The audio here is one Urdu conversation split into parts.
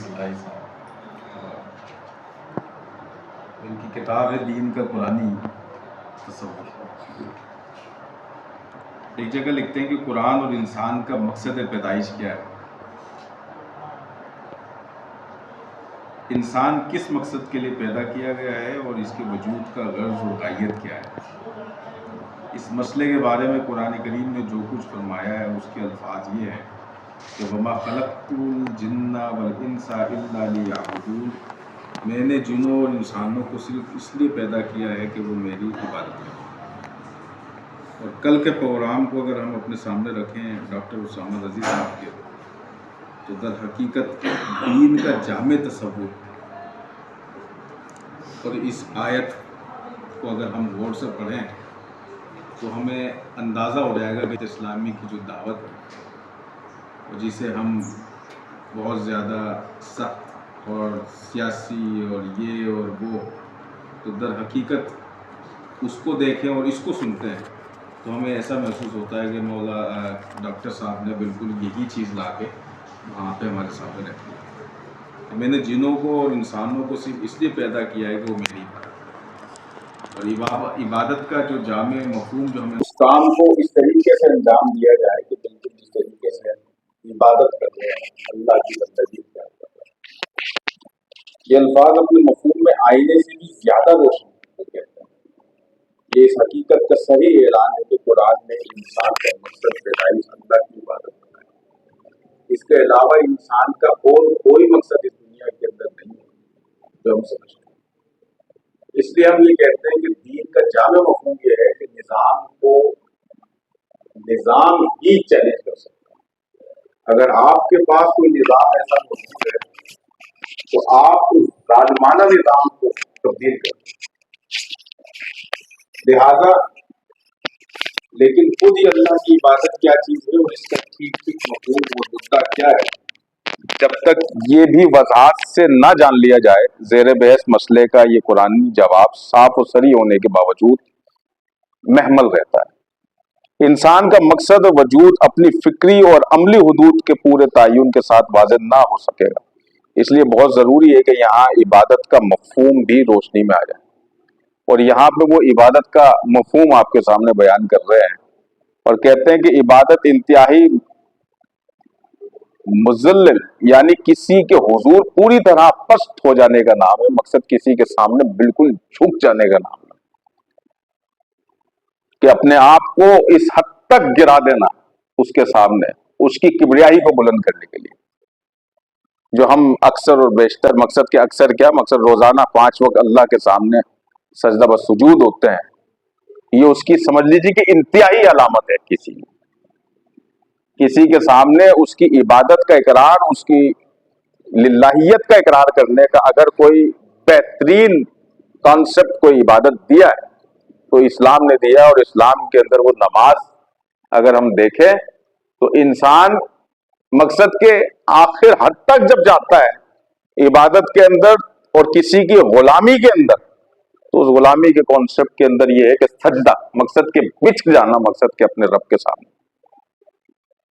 اصلاحی صاحب، ان کی کتاب ہے دین کا قرآنی تصور۔ ایک جگہ لکھتے ہیں کہ قرآن اور انسان کا مقصد پیدائش کیا ہے، انسان کس مقصد کے لیے پیدا کیا گیا ہے اور اس کے وجود کا غرض و غایت کیا ہے۔ اس مسئلے کے بارے میں قرآن کریم نے جو کچھ فرمایا ہے اس کے الفاظ یہ ہیں کہ وَمَا خَلَقْتُ الْجِنَّ وَالْإِنسَ إِلَّا لِيَعْبُدُونِ، میں نے جنوں اور انسانوں کو صرف اس لیے پیدا کیا ہے کہ وہ میری عبادت کریں۔ اور کل کے پروگرام کو اگر ہم اپنے سامنے رکھیں ڈاکٹر اسامہ رضی صاحب کے، تو در حقیقت دین کا جامع تصور اور اس آیت کو اگر ہم غور سے پڑھیں تو ہمیں اندازہ ہو جائے گا کہ اسلامی کی جو دعوت ہے جسے ہم بہت زیادہ سخت اور سیاسی اور یہ اور وہ، تو در حقیقت اس کو دیکھیں اور اس کو سنتے ہیں تو ہمیں ایسا محسوس ہوتا ہے کہ مولا ڈاکٹر صاحب نے بالکل یہی چیز لا کے وہاں پہ ہمارے سامنے رکھی ہے۔ میں نے جنوں کو اور انسانوں کو صرف اس لیے پیدا کیا ہے کہ وہ میری اور عبادت کا جو جامع مفہوم جو ہمیں اس کام کو اس طریقے سے انجام دیا جائے کہ بالکل جس طریقے سے عبادت کر رہے ہیں، اللہ کی بندگی کر رہے ہیں۔ یہ الفاظ اپنے مفہوم میں آئینے سے بھی زیادہ روشن کہتے ہیں۔ یہ اس حقیقت کا صحیح اعلان ہے کہ قرآن نے انسان کا مقصد پیدائش اللہ کی عبادت کرنا ہے۔ اس کے علاوہ انسان کا اور کوئی مقصد اس دنیا کے اندر نہیں ہے جو ہم سمجھتے ہیں۔ اس لیے ہم یہ کہتے ہیں کہ دین کا جامع مفہوم یہ ہے کہ نظام کو نظام ہی چیلنج کر سکتا ہے۔ اگر آپ کے پاس کوئی نظام ایسا موجود ہے تو آپ اس ظالمانہ نظام کو تبدیل کریں۔ لہذا لیکن خود ہی اللہ کی عبادت کیا چیز ہے اور اس کا ٹھیک مفہوم اور مدعا کیا ہے، جب تک یہ بھی وضاحت سے نہ جان لیا جائے، زیر بحث مسئلے کا یہ قرآنی جواب صاف و صریح ہونے کے باوجود محمل رہتا ہے۔ انسان کا مقصد وجود اپنی فکری اور عملی حدود کے پورے تعین کے ساتھ واضح نہ ہو سکے گا، اس لیے بہت ضروری ہے کہ یہاں عبادت کا مفہوم بھی روشنی میں آ جائے، اور یہاں پہ وہ عبادت کا مفہوم آپ کے سامنے بیان کر رہے ہیں اور کہتے ہیں کہ عبادت انتہائی مذلل یعنی کسی کے حضور پوری طرح پست ہو جانے کا نام ہے۔ مقصد کسی کے سامنے بالکل جھک جانے کا نام ہے، کہ اپنے آپ کو اس حد تک گرا دینا اس کے سامنے، اس کی کبریائی کو بلند کرنے کے لیے، جو ہم اکثر اور بیشتر مقصد مقصد روزانہ 5 وقت اللہ کے سامنے سجدہ و سجود ہوتے ہیں، یہ اس کی سمجھ لیجیے کہ انتہائی علامت ہے۔ کسی کے سامنے اس کی عبادت کا اقرار، اس کی للہیت کا اقرار کرنے کا اگر کوئی بہترین کانسیپٹ کوئی عبادت دیا ہے تو اسلام نے دیا، اور اسلام کے اندر وہ نماز اگر ہم دیکھیں تو انسان مقصد کے آخر حد تک جب جاتا ہے عبادت کے اندر اور کسی کی غلامی کے اندر، تو اس غلامی کے کانسیپٹ کے اندر یہ ہے کہ سجدہ، مقصد کے بچھ جانا، مقصد کے اپنے رب کے سامنے،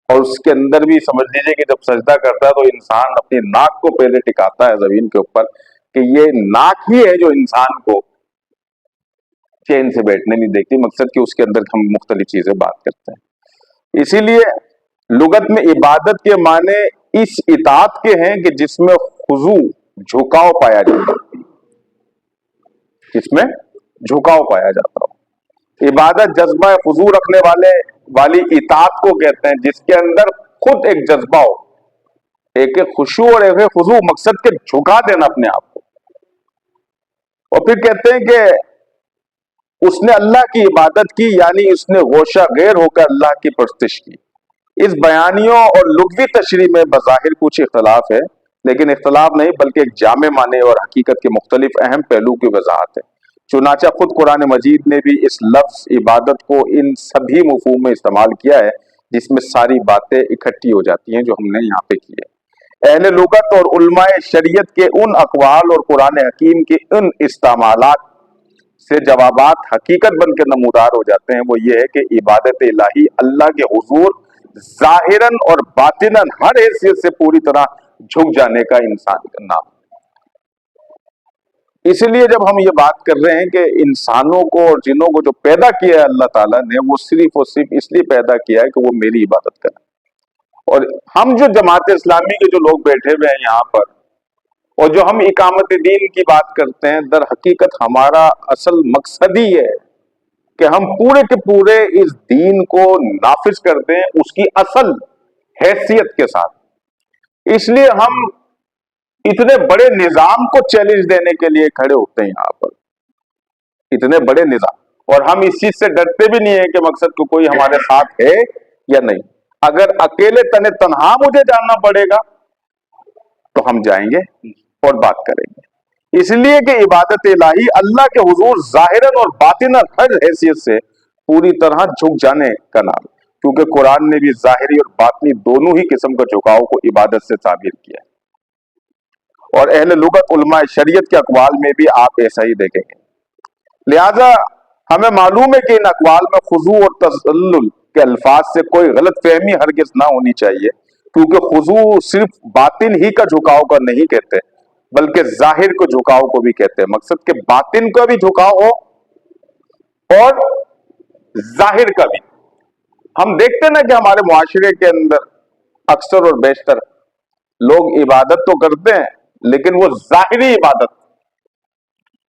اور اس کے اندر بھی سمجھ لیجیے کہ جب سجدہ کرتا ہے تو انسان اپنی ناک کو پہلے ٹکاتا ہے زمین کے اوپر، کہ یہ ناک ہی ہے جو انسان کو چین سے بیٹھنے نہیں دیکھتی، مقصد کہ اس کے اندر ہم مختلف چیزیں بات کرتے ہیں۔ اسی لیے لغت میں عبادت کے معنی اس اطاعت کے ہیں کہ جس میں خضوع، جھکاؤ پایا جاتا ہو، جس میں جھکاؤ پایا جاتا ہو۔ عبادت جذبہ خضوع رکھنے والی اطاعت کو کہتے ہیں، جس کے اندر خود ایک جذبہ ہو، ایک خشوع اور ایک خضوع، مقصد کے جھکا دینا اپنے آپ کو۔ اور پھر کہتے ہیں کہ اس نے اللہ کی عبادت کی، یعنی اس نے گوشہ غیر ہو کر اللہ کی پرستش کی۔ اس بیانیوں اور لغوی تشریح میں بظاہر کچھ اختلاف ہے، لیکن اختلاف نہیں بلکہ ایک جامع معنی اور حقیقت کے مختلف اہم پہلو کی وضاحت ہے۔ چنانچہ خود قرآن مجید نے بھی اس لفظ عبادت کو ان سبھی مفہوم میں استعمال کیا ہے جس میں ساری باتیں اکٹھی ہو جاتی ہیں جو ہم نے یہاں پہ کی ہے۔ اہل لغت اور علماء شریعت کے ان اقوال اور قرآن حکیم کے ان استعمالات سے جوابات حقیقت بن کے نمودار ہو جاتے ہیں، وہ یہ ہے کہ عبادت الہی اللہ کے حضور ظاہراً اور باطناً ہر حیثیت سے پوری طرح جھک جانے کا انسان کا نام۔ اس لیے جب ہم یہ بات کر رہے ہیں کہ انسانوں کو اور جنوں کو جو پیدا کیا ہے اللہ تعالیٰ نے، وہ صرف اور صرف اس لیے پیدا کیا ہے کہ وہ میری عبادت کریں۔ اور ہم جو جماعت اسلامی کے جو لوگ بیٹھے ہوئے ہیں یہاں پر، اور جو ہم اقامت دین کی بات کرتے ہیں، در حقیقت ہمارا اصل مقصد ہی ہے کہ ہم پورے کے پورے اس دین کو نافذ کر دیں اس کی اصل حیثیت کے ساتھ۔ اس لیے ہم اتنے بڑے نظام کو چیلنج دینے کے لیے کھڑے ہوتے ہیں یہاں پر، اتنے بڑے نظام، اور ہم اس چیز سے ڈرتے بھی نہیں ہیں کہ مقصد کو کوئی ہمارے ساتھ ہے یا نہیں۔ اگر اکیلے تنہا مجھے جاننا پڑے گا تو ہم جائیں گے اور بات کریں گے، اس لیے کہ عبادت الہی اللہ کے حضور ظاہراً اور باطناً ہر حیثیت سے پوری طرح جھک جانے کا نام، کیونکہ قرآن نے بھی ظاہری اور باطنی دونوں ہی قسم کا جھکاؤ کو عبادت سے تعبیر کیا ہے، اور اہل لغت علماء شریعت کے اقوال میں بھی آپ ایسا ہی دیکھیں گے۔ لہذا ہمیں معلوم ہے کہ ان اقوال میں خضوع اور تذلل کے الفاظ سے کوئی غلط فہمی ہرگز نہ ہونی چاہیے، کیونکہ خضوع صرف باطن ہی کا جھکاؤ کا نہیں کہتے بلکہ ظاہر کو جھکاؤ کو بھی کہتے ہیں۔ مقصد کہ باطن کا بھی جھکاؤ ہو اور ظاہر کا بھی۔ ہم دیکھتے ہیں نا کہ ہمارے معاشرے کے اندر اکثر اور بیشتر لوگ عبادت تو کرتے ہیں لیکن وہ ظاہری عبادت،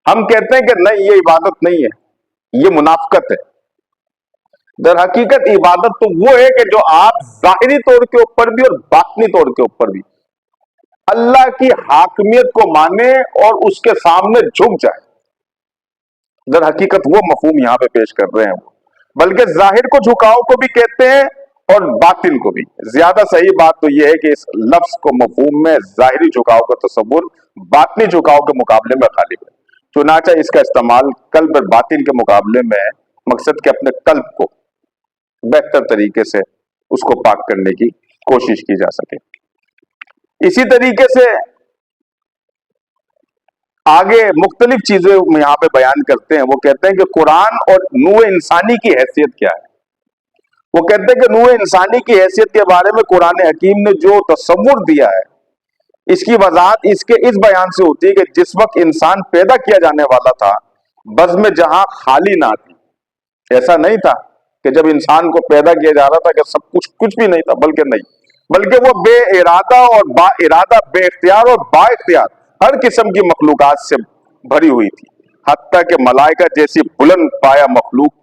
ہم کہتے ہیں کہ نہیں یہ عبادت نہیں ہے، یہ منافقت ہے۔ در حقیقت عبادت تو وہ ہے کہ جو آپ ظاہری طور کے اوپر بھی اور باطنی طور کے اوپر بھی اللہ کی حاکمیت کو مانے اور اس کے سامنے جھک جائے۔ در حقیقت وہ مفہوم یہاں پہ پیش کر رہے ہیں وہ، بلکہ ظاہر کو جھکاؤ کو بھی کہتے ہیں اور باطن کو بھی۔ زیادہ صحیح بات تو یہ ہے کہ اس لفظ کو مفہوم میں ظاہری جھکاؤ کا تصور باطنی جھکاؤ کے مقابلے میں غالب ہے، چنانچہ اس کا استعمال قلب اور باطن کے مقابلے میں ہے، مقصد کہ اپنے قلب کو بہتر طریقے سے اس کو پاک کرنے کی کوشش کی جا سکے۔ اسی طریقے سے آگے مختلف چیزیں یہاں پہ بیان کرتے ہیں۔ وہ کہتے ہیں کہ قرآن اور نوع انسانی کی حیثیت کیا ہے۔ وہ کہتے ہیں کہ نوع انسانی کی حیثیت کے بارے میں قرآن حکیم نے جو تصور دیا ہے، اس کی وضاحت اس کے اس بیان سے ہوتی ہے کہ جس وقت انسان پیدا کیا جانے والا تھا، بزم جہاں خالی نہ تھی۔ ایسا نہیں تھا کہ جب انسان کو پیدا کیا جا رہا تھا کہ سب کچھ بھی نہیں تھا، بلکہ وہ بے ارادہ اور با ارادہ، بے اختیار اور با اختیار ہر قسم کی مخلوقات سے بھری ہوئی تھی، حتیٰ کہ ملائکہ جیسی بلند پایا مخلوق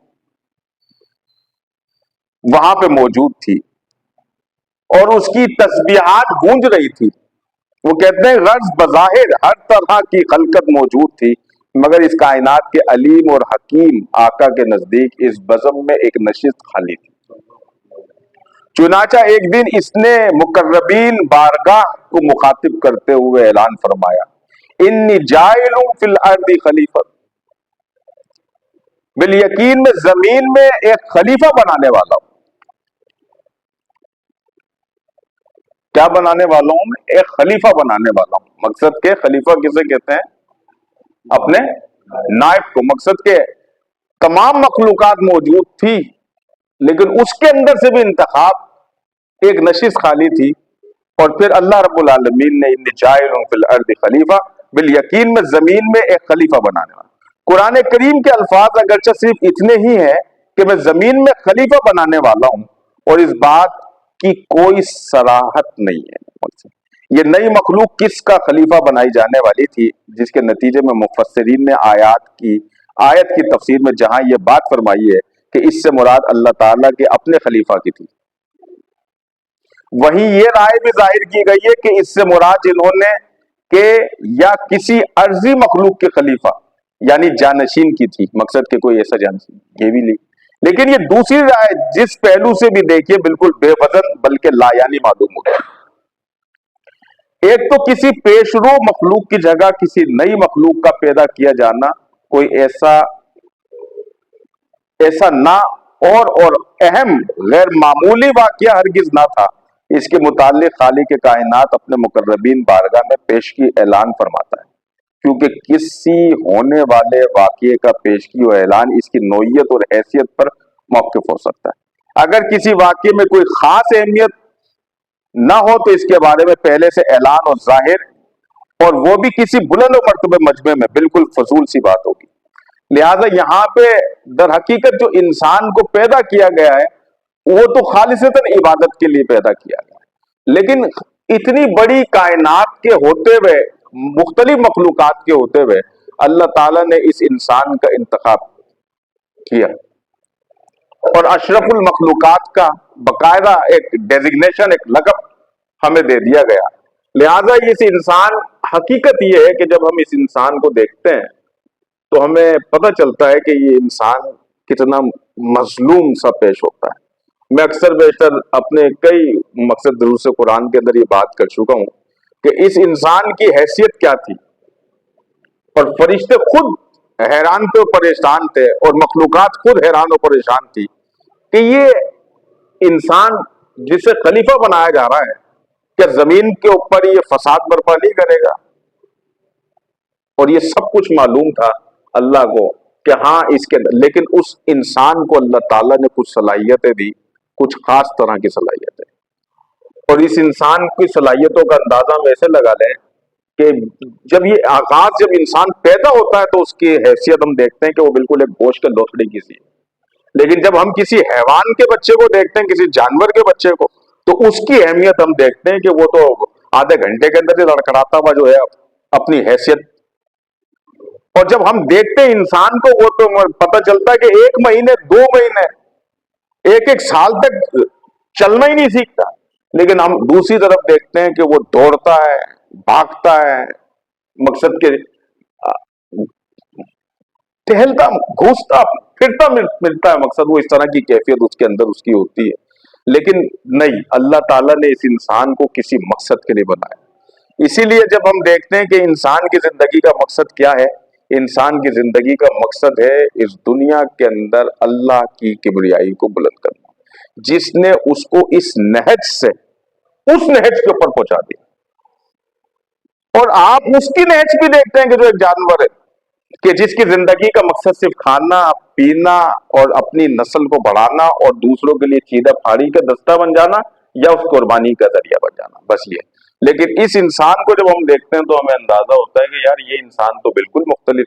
وہاں پہ موجود تھی اور اس کی تسبیحات گونج رہی تھی۔ وہ کہتے ہیں غرض بظاہر ہر طرح کی خلقت موجود تھی، مگر اس کائنات کے علیم اور حکیم آقا کے نزدیک اس بزم میں ایک نشست خالی تھی۔ چنانچہ ایک دن اس نے مقربین بارگاہ کو مخاطب کرتے ہوئے اعلان فرمایا، انی جائل فی الارض خلیفہ، بالیقین میں زمین میں ایک خلیفہ بنانے والا ہوں۔ کیا بنانے والا ہوں میں؟ ایک خلیفہ بنانے والا ہوں۔ مقصد کہ خلیفہ کسے کہتے ہیں؟ اپنے نائب کو۔ مقصد کہ تمام مخلوقات موجود تھی لیکن اس کے اندر سے بھی انتخاب ایک نشست خالی تھی، اور پھر اللہ رب العالمین نے انی جائل فی الارض خلیفہ، بالیقین میں زمین میں ایک خلیفہ بنانے والا۔ قرآن کریم کے الفاظ اگرچہ صرف اتنے ہی ہیں کہ میں زمین میں خلیفہ بنانے والا ہوں، اور اس بات کی کوئی صراحت نہیں ہے یہ نئی مخلوق کس کا خلیفہ بنائی جانے والی تھی، جس کے نتیجے میں مفسرین نے آیت کی تفسیر میں جہاں یہ بات فرمائی ہے کہ اس سے مراد اللہ تعالیٰ کے اپنے خلیفہ کی تھی، وہیں یہ رائے بھی ظاہر کی گئی ہے کہ اس سے مراد جنہوں نے کہ یا کسی عرضی مخلوق کے خلیفہ یعنی جانشین کی تھی، مقصد کہ کوئی ایسا جانشین، یہ بھی لیکن یہ دوسری رائے جس پہلو سے بھی دیکھیے بالکل بے وزن بلکہ لا یعنی معلوم ہو گیا۔ ایک تو کسی پیشرو مخلوق کی جگہ کسی نئی مخلوق کا پیدا کیا جانا کوئی ایسا نہ اور اہم غیر معمولی واقعہ ہرگز نہ تھا۔ اس کے متعلق خالق کائنات اپنے مقربین بارگاہ میں پیشگی اعلان فرماتا ہے، کیونکہ کسی ہونے والے واقعے کا پیشگی و اعلان اس کی نوعیت اور حیثیت پر موقف ہو سکتا ہے۔ اگر کسی واقعے میں کوئی خاص اہمیت نہ ہو تو اس کے بارے میں پہلے سے اعلان اور ظاہر، اور وہ بھی کسی بلند و مرتبہ مجمع میں، بالکل فضول سی بات ہوگی۔ لہذا یہاں پہ در حقیقت جو انسان کو پیدا کیا گیا ہے وہ تو خالصتاً عبادت کے لیے پیدا کیا گیا ہے، لیکن اتنی بڑی کائنات کے ہوتے ہوئے، مختلف مخلوقات کے ہوتے ہوئے، اللہ تعالیٰ نے اس انسان کا انتخاب کیا اور اشرف المخلوقات کا باقاعدہ ایک ڈیزگنیشن، ایک لقب ہمیں دے دیا گیا۔ لہذا اس انسان، حقیقت یہ ہے کہ جب ہم اس انسان کو دیکھتے ہیں تو ہمیں پتہ چلتا ہے کہ یہ انسان کتنا مظلوم سا پیش ہوتا ہے۔ میں اکثر بیشتر اپنے کئی مقصد دروس قرآن کے اندر یہ بات کر چکا ہوں کہ اس انسان کی حیثیت کیا تھی، اور فرشتے خود حیران و پریشان تھے اور مخلوقات خود حیران و پریشان تھی کہ یہ انسان جسے خلیفہ بنایا جا رہا ہے، کیا زمین کے اوپر یہ فساد برپا نہیں کرے گا؟ اور یہ سب کچھ معلوم تھا اللہ کو کہ ہاں اس کے اندر، لیکن اس انسان کو اللہ تعالیٰ نے کچھ صلاحیتیں دی، کچھ خاص طرح کی صلاحیتیں، اور اس انسان کی صلاحیتوں کا اندازہ ہم ایسے لگا لیں کہ جب یہ آغاز، جب انسان پیدا ہوتا ہے تو اس کی حیثیت ہم دیکھتے ہیں کہ وہ بالکل ایک گوشت کے لوتھڑی کی سی ہے، لیکن جب ہم کسی حیوان کے بچے کو دیکھتے ہیں، کسی جانور کے بچے کو، تو اس کی اہمیت ہم دیکھتے ہیں کہ وہ تو آدھے گھنٹے کے اندر ہی لڑکھڑاتا ہوا جو ہے اپنی حیثیت، اور جب ہم دیکھتے ہیں انسان کو، وہ تو پتہ چلتا ہے کہ 1 مہینے 2 مہینے 1 سال تک چلنا ہی نہیں سیکھتا، لیکن ہم دوسری طرف دیکھتے ہیں کہ وہ دوڑتا ہے، بھاگتا ہے، مقصد کے ٹہلتا، گھوستا پھرتا ملتا ہے، مقصد وہ اس طرح کی کیفیت اس کے اندر اس کی ہوتی ہے۔ لیکن نہیں، اللہ تعالیٰ نے اس انسان کو کسی مقصد کے لیے بنایا۔ اسی لیے جب ہم دیکھتے ہیں کہ انسان کی زندگی کا مقصد کیا ہے، انسان کی زندگی کا مقصد ہے اس دنیا کے اندر اللہ کی کبریائی کو بلند کرنا، جس نے اس کو اس نہج سے، اس نہج کے اوپر پہنچا دیا۔ اور آپ اس کی نہج بھی دیکھتے ہیں کہ جو ایک جانور ہے، کہ جس کی زندگی کا مقصد صرف کھانا پینا اور اپنی نسل کو بڑھانا اور دوسروں کے لیے چیدہ پھاڑی کا دستہ بن جانا یا اس قربانی کا ذریعہ بن جانا، بس یہ۔ لیکن اس انسان کو جب ہم دیکھتے ہیں تو ہمیں اندازہ ہوتا ہے کہ یار یہ انسان تو بالکل مختلف،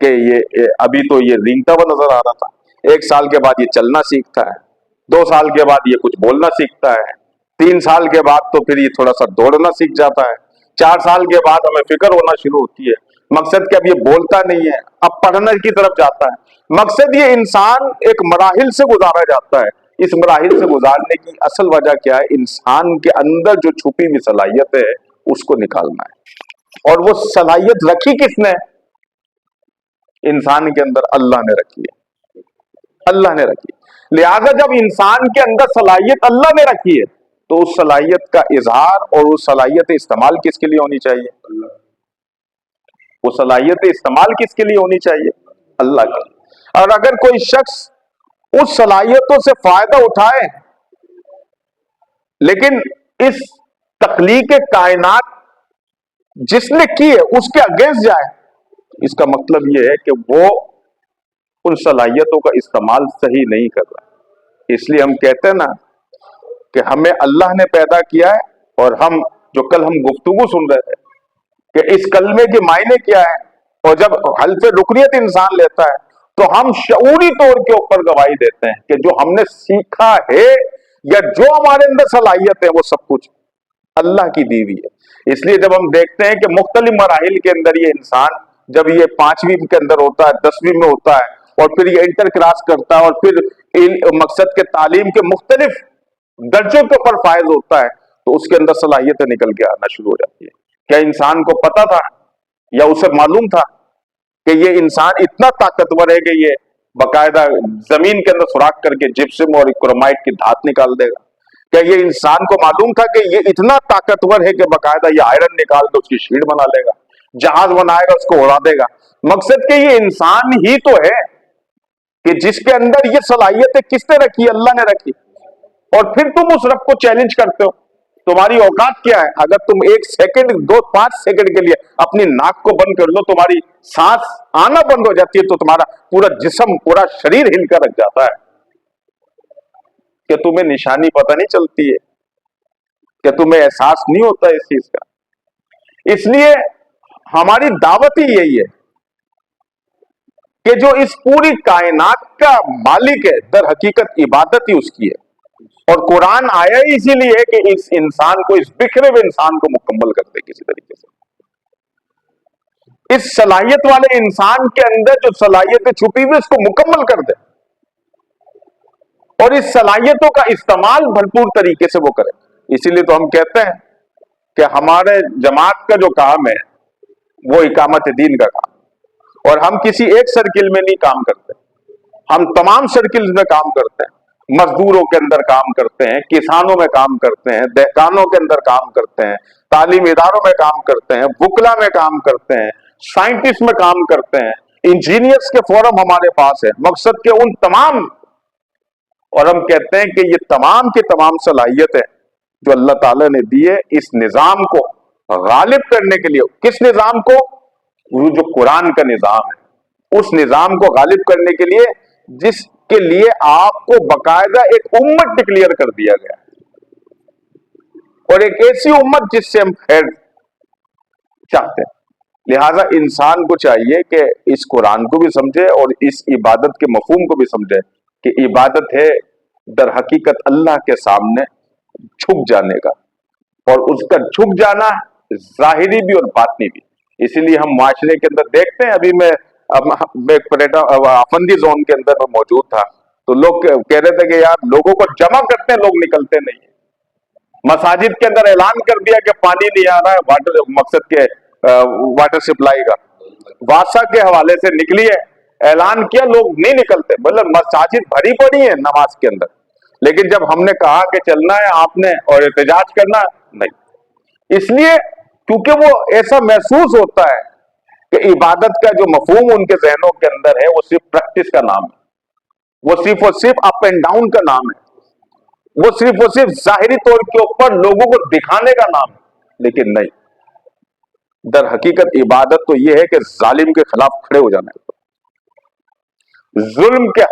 کہ یہ ابھی تو یہ رینگتا ہوا نظر آ رہا تھا، 1 سال کے بعد یہ چلنا سیکھتا ہے، 2 سال کے بعد یہ کچھ بولنا سیکھتا ہے، 3 سال کے بعد تو پھر یہ تھوڑا سا دوڑنا سیکھ جاتا ہے، 4 سال کے بعد ہمیں فکر ہونا شروع ہوتی ہے، مقصد کہ اب یہ بولتا نہیں ہے، اب پڑھنے کی طرف جاتا ہے، مقصد یہ انسان ایک مراحل سے گزارا جاتا ہے۔ اس مراحل سے گزارنے کی اصل وجہ کیا ہے؟ انسان کے اندر جو چھپی ہوئی صلاحیت ہے اس کو نکالنا ہے، اور وہ صلاحیت رکھی کس نے؟ انسان کے اندر اللہ نے رکھی ہے، اللہ نے رکھی ہے۔ لہذا جب انسان کے اندر صلاحیت اللہ نے رکھی ہے تو اس صلاحیت کا اظہار اور اس صلاحیت استعمال کس کے لیے ہونی چاہیے؟ وہ صلاحیت استعمال کس کے لیے ہونی چاہیے؟ اللہ کے لیے۔ اور اگر کوئی شخص اس صلاحیتوں سے فائدہ اٹھائے لیکن اس تخلیق کائنات جس نے کی ہے اس کے اگینسٹ جائے، اس کا مطلب یہ ہے کہ وہ ان صلاحیتوں کا استعمال صحیح نہیں کر رہا۔ اس لیے ہم کہتے ہیں نا کہ ہمیں اللہ نے پیدا کیا ہے، اور ہم جو کل ہم گفتگو سن رہے تھے کہ اس کلمے کے معنی کیا ہے، اور جب حلف رکنیت انسان لیتا ہے تو ہم شعوری طور کے اوپر گواہی دیتے ہیں کہ جو ہم نے سیکھا ہے یا جو ہمارے اندر صلاحیت ہے وہ سب کچھ اللہ کی دی ہوئی ہے۔ اس لیے جب ہم دیکھتے ہیں کہ مختلف مراحل کے اندر یہ انسان، جب یہ 5ویں کے اندر ہوتا ہے، 10ویں میں ہوتا ہے، اور پھر یہ انٹر کراس کرتا ہے، اور پھر مقصد کے تعلیم کے مختلف درجوں کے اوپر فائز ہوتا ہے، تو اس کے اندر صلاحیتیں نکل کے آنا شروع ہو جاتی ہے۔ کیا انسان کو پتا تھا یا اسے معلوم تھا کہ یہ انسان اتنا طاقتور ہے کہ یہ باقاعدہ زمین کے اندر سوراخ کر کے جپسم اور کرومائٹ کی دھات نکال دے گا؟ کیا یہ انسان کو معلوم تھا کہ یہ اتنا طاقتور ہے کہ باقاعدہ یہ آئرن نکال کے اس کی شیٹ بنا لے گا، جہاز بنائے گا، اس کو اڑا دے گا؟ مقصد کہ یہ انسان ہی تو ہے کہ جس کے اندر یہ صلاحیتیں کس نے رکھی؟ اللہ نے رکھی۔ اور پھر تم اس رب کو چیلنج کرتے ہو، تمہاری اوقات کیا ہے؟ اگر تم 1 سیکنڈ 2-5 سیکنڈ کے لیے اپنی ناک کو بند کر لو، تمہاری سانس آنا بند ہو جاتی ہے، تو تمہارا پورا جسم، پورا شریر ہل کر رکھ جاتا ہے کہ تمہیں نشانی پتہ نہیں چلتی ہے, کہ تمہیں احساس نہیں ہوتا اس چیز کا. اس لیے ہماری دعوت ہی یہی ہے کہ جو اس پوری کائنات کا مالک ہے, در حقیقت عبادت ہی اس کی ہے. اور قرآن آیا ہی اسی لیے ہے کہ اس انسان کو, اس بکھرے ہوئے انسان کو مکمل کر دے کسی طریقے سے. اس صلاحیت والے انسان کے اندر جو صلاحیتیں چھپی ہوئی اس کو مکمل کر دے, اور اس صلاحیتوں کا استعمال بھرپور طریقے سے وہ کرے. اسی لیے تو ہم کہتے ہیں کہ ہمارے جماعت کا جو کام ہے وہ اقامت دین کا کام, اور ہم کسی ایک سرکل میں نہیں کام کرتے, ہم تمام سرکلز میں کام کرتے ہیں. مزدوروں کے اندر کام کرتے ہیں, کسانوں میں کام کرتے ہیں, دہقانوں کے اندر کام کرتے ہیں, تعلیمی اداروں میں کام کرتے ہیں, وکلا میں کام کرتے ہیں, سائنٹسٹ میں کام کرتے ہیں, انجینئرز کے فورم ہمارے پاس ہے. مقصد کہ ان تمام, اور ہم کہتے ہیں کہ یہ تمام کی تمام صلاحیتیں جو اللہ تعالیٰ نے دی ہے اس نظام کو غالب کرنے کے لیے. کس نظام کو؟ وہ جو قرآن کا نظام ہے, اس نظام کو غالب کرنے کے لیے, جس کے لیے آپ کو باقاعدہ ایک امت ڈکلیئر کر دیا گیا ہے, اور ایک ایسی امت جس سے ہم خیر چاہتے ہیں. لہذا انسان کو چاہیے کہ اس قرآن کو بھی سمجھے اور اس عبادت کے مفہوم کو بھی سمجھے کہ عبادت ہے در حقیقت اللہ کے سامنے جھک جانے کا, اور اس کا جھک جانا ظاہری بھی اور باطنی بھی. اسی لیے ہم معاشرے کے اندر دیکھتے ہیں, ابھی میں افندی زون کے اندر میں موجود تھا تو لوگ کہہ رہے تھے کہ یار لوگوں کو جمع کرتے ہیں, لوگ نکلتے نہیں. مساجد کے اندر اعلان کر دیا کہ پانی نہیں آ رہا ہے, واٹر مقصد کے واٹر سپلائی کا واسا کے حوالے سے نکلی ہے, اعلان کیا, لوگ نہیں نکلتے. مطلب مساجد بھری پڑی ہے نماز کے اندر, لیکن جب ہم نے کہا کہ چلنا ہے آپ نے اور احتجاج کرنا, نہیں. اس لیے کیونکہ وہ ایسا محسوس ہوتا ہے کہ عبادت کا جو مفہوم ان کے ذہنوں کے اندر ہے وہ صرف پریکٹس کا نام ہے, وہ صرف اور صرف اپ اینڈ ڈاؤن کا نام ہے, وہ صرف اور صرف ظاہری طور کے اوپر لوگوں کو دکھانے کا نام ہے. لیکن نہیں, در حقیقت عبادت تو یہ ہے کہ ظالم کے خلاف کھڑے ہو جانا ہے, ظلم کے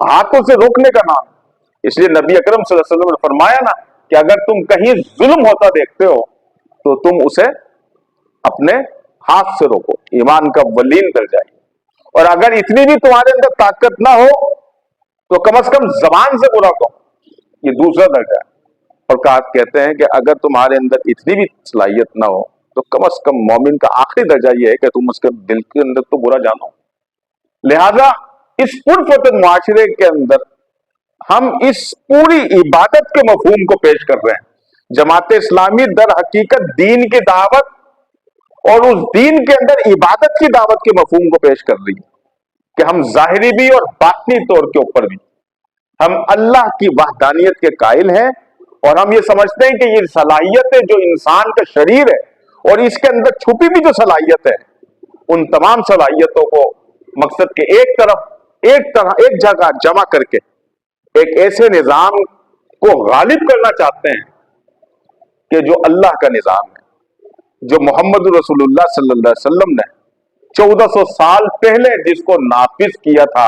ہاتھوں سے روکنے کا نام ہے. اس لیے نبی اکرم صلی اللہ علیہ وسلم نے فرمایا نا کہ اگر تم کہیں ظلم ہوتا دیکھتے ہو تو تم اسے اپنے ہاتھ سے روکو, ایمان کا ولین درجہ ہے. اور اگر اتنی بھی تمہارے اندر طاقت نہ ہو تو کم از کم زبان سے برا کہو, یہ دوسرا درجہ ہے. اور کہتے ہیں کہ اگر تمہارے اندر اتنی بھی صلاحیت نہ ہو تو کم از کم مومن کا آخری درجہ یہ ہے کہ تم اس کے دل کے اندر تو برا جانو. لہذا اس پرفتن معاشرے کے اندر ہم اس پوری عبادت کے مفہوم کو پیش کر رہے ہیں. جماعت اسلامی در حقیقت دین کی دعوت اور اس دین کے اندر عبادت کی دعوت کے مفہوم کو پیش کر رہی ہے کہ ہم ظاہری بھی اور باطنی طور کے اوپر بھی ہم اللہ کی وحدانیت کے قائل ہیں, اور ہم یہ سمجھتے ہیں کہ یہ صلاحیتیں جو انسان کا شریر ہے اور اس کے اندر چھپی بھی جو صلاحیت ہے, ان تمام صلاحیتوں کو مقصد کہ ایک جگہ جمع کر کے ایک ایسے نظام کو غالب کرنا چاہتے ہیں کہ جو اللہ کا نظام ہے, جو محمد رسول اللہ صلی اللہ علیہ وسلم نے 1400 سال پہلے جس کو نافذ کیا تھا.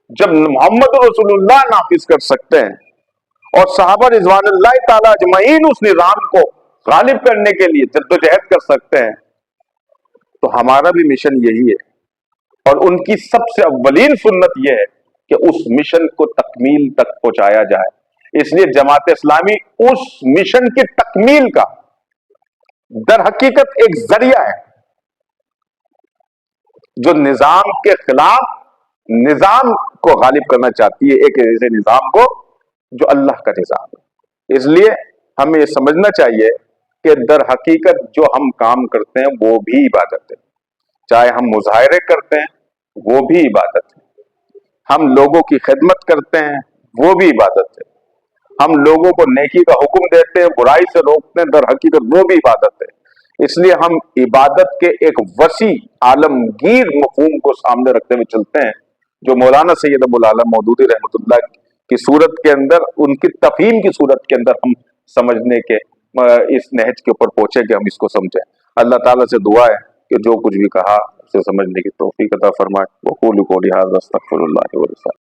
جب محمد رسول اللہ نافذ کر سکتے ہیں اور صحابہ رضوان اللہ تعالی اجمعین اس نظام کو غالب کرنے کے لیے جدوجہد کر سکتے ہیں, تو ہمارا بھی مشن یہی ہے. اور ان کی سب سے اولین سنت یہ ہے کہ اس مشن کو تکمیل تک پہنچایا جائے. اس لیے جماعت اسلامی اس مشن کی تکمیل کا در حقیقت ایک ذریعہ ہے جو نظام کے خلاف نظام کو غالب کرنا چاہتی ہے, ایک ایسے نظام کو جو اللہ کا نظام ہے. اس لیے ہمیں یہ سمجھنا چاہیے کہ در حقیقت جو ہم کام کرتے ہیں وہ بھی عبادت ہے. چاہے ہم مظاہرے کرتے ہیں وہ بھی عبادت ہے, ہم لوگوں کی خدمت کرتے ہیں وہ بھی عبادت ہے, ہم لوگوں کو نیکی کا حکم دیتے ہیں, برائی سے روکتے ہیں, در حقیقت وہ بھی عبادت ہے. اس لیے ہم عبادت کے ایک وسیع عالمگیر مفہوم کو سامنے رکھتے ہوئے چلتے ہیں جو مولانا سید ابو العالی مودودی رحمۃ اللہ کی صورت کے اندر, ان کی تفہیم کی صورت کے اندر ہم سمجھنے کے اس نہج کے اوپر پہنچے کہ ہم اس کو سمجھیں. اللہ تعالیٰ سے دعا ہے کہ جو کچھ بھی کہا اسے سمجھنے کی توفیق عطا فرمائے. وقولوا قولی ھذا استغفر اللہ لی ولکم.